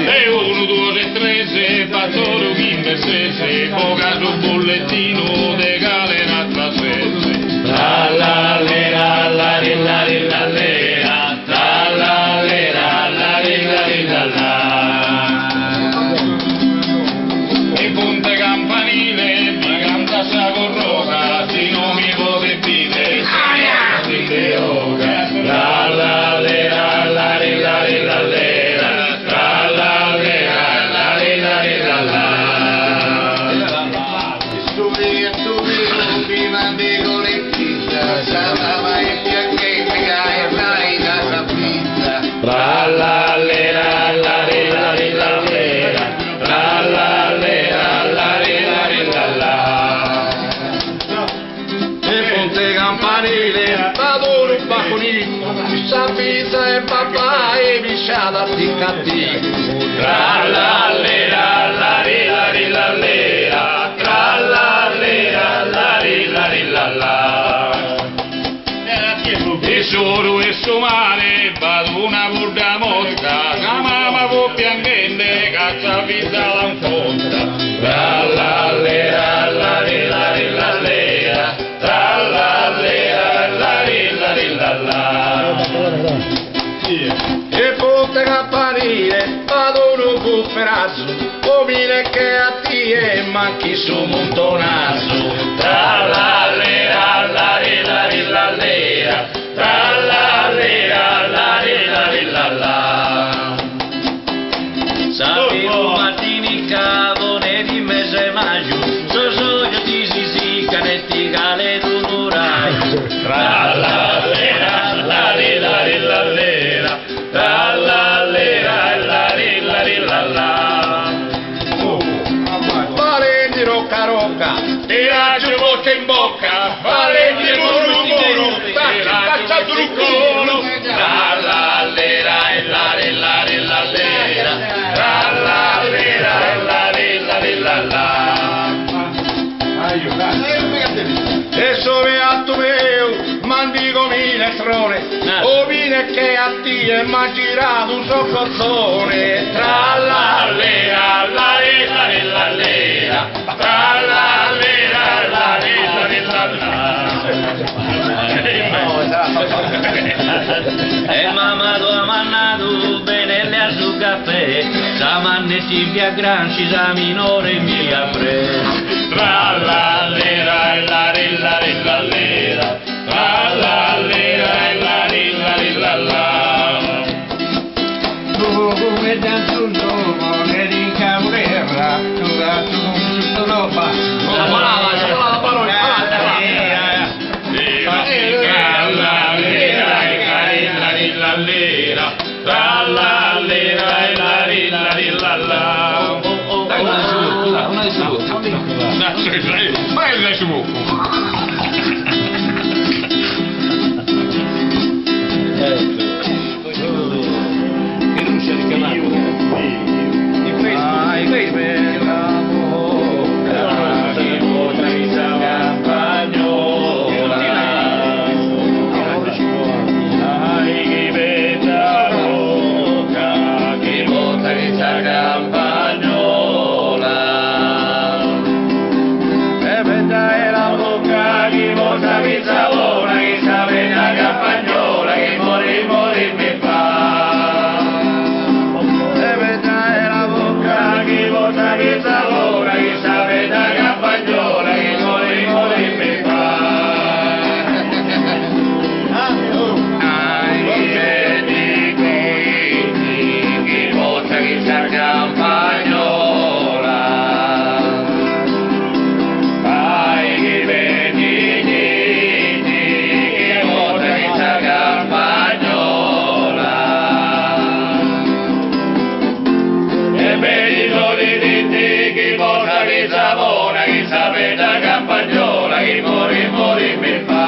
E 1, 2, 3, 6, fattore un versese, poca sul bollettino de gale un'altra sese. La la lera, la ri la ri la lera, la la lera, la ri la ri la la. E punte campanile, mi canta sa corroca, si non mi potete dire, si deroga. La la lera, la ri la ri la lera. Pizza e papà e visciata di cattivo. Tra la lera, la ri la ri la lera, tra la lera, la ri la ri la la. E solo e suo mare, vado una burda mosca, la mamma può piangente, caccia pizza l'anfonda. Tra la lera, la ri la ri la lera, tra la lera, la ri la ri la la. E ponte campanile, vado un bufferazzo, o mine che a te manchi su montonazo. Tra la lera, la ri la ri la lera, tra la lera, la ri la ri la la. Sappi un mattino in cavo ne di mese maggio, so sogno di sisica ne ti cale tu raggio. Tra la lera, la ri la ri la lera, tra la lera, la ri la ri la la. Valenti rocca rocca, Tiraggio bocca in bocca, valenti muro muro, cacciato il culo. Tra la lera e la ri la ri la lera, tra la lera e la ri la ri la la. e sove atto mio, mandico minestrone, o mine che a te m'ha girato un soccozzone. Tra la lera, la ri la ri la lera, tra la lera, la ri la ri la la. E mamma tua mannato benelle sul caffè, sa manne Silvia Granci, sa minore mia pre. Tra la lera e la ri la ri la lera, tra la lera e la ri la ri la la. Come tanto uomo ne di caurera, tu da tu roba. La parola. Tra la lera e la ri la lera, tra la lera e la ri la ri la la. Una di su. Vai il suo. Che non c'è richiamato. Di questo. Bella bocca, che potrei campagnola. Ai che bella bocca, che potrei campagnola. E bella è la bocca, che potrei pizzavona, che sapete la campagnola, che mori mi fa. E bella è la bocca, che potrei pizzavona, che sapete la campagnola, che mori mi fa. Che potrei campagnola. Ai che vedi, che potrei campagnola. E vedi soli di che potrei savona, che sapete la campagnola, che mori mi fa.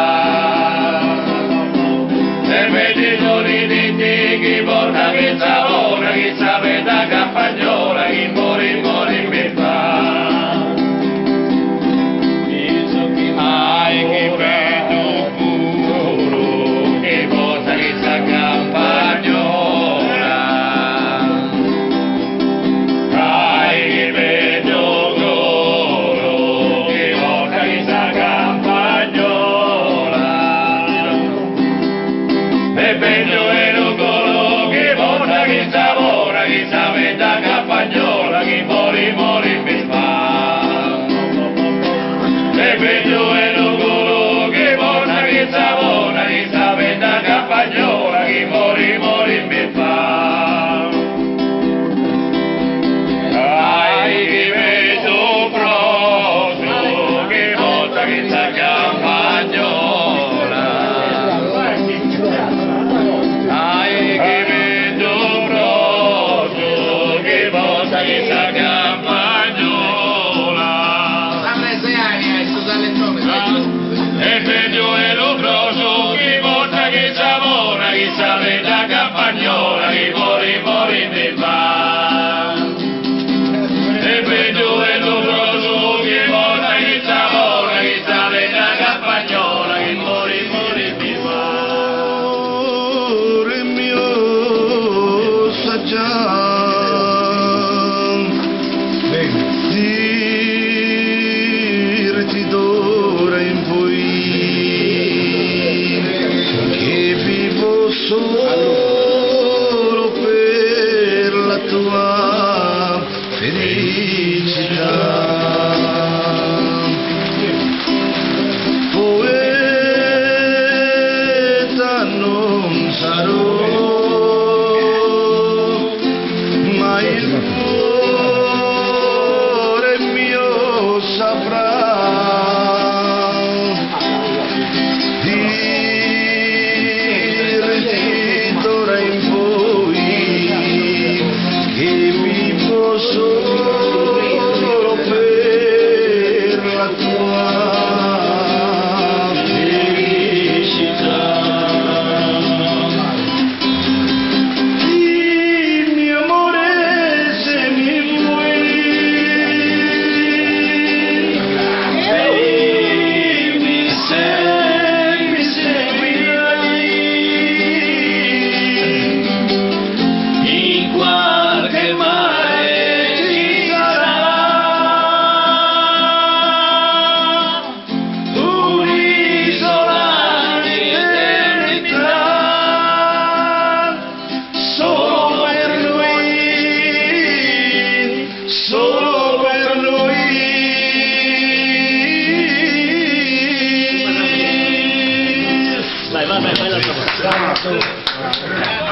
E vedi soli di che potrei savona, che sapete la campagnola, che mori mi fa. Ai che vedo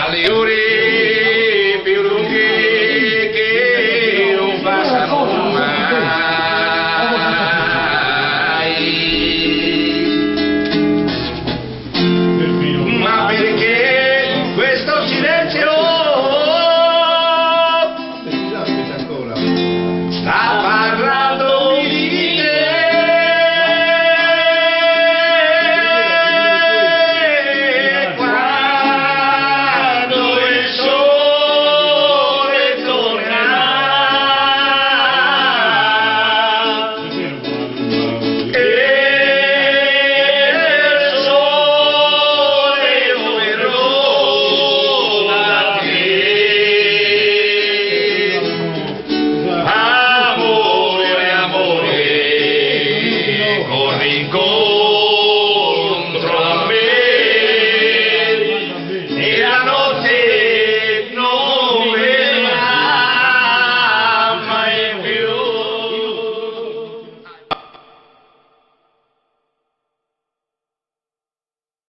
Aliuri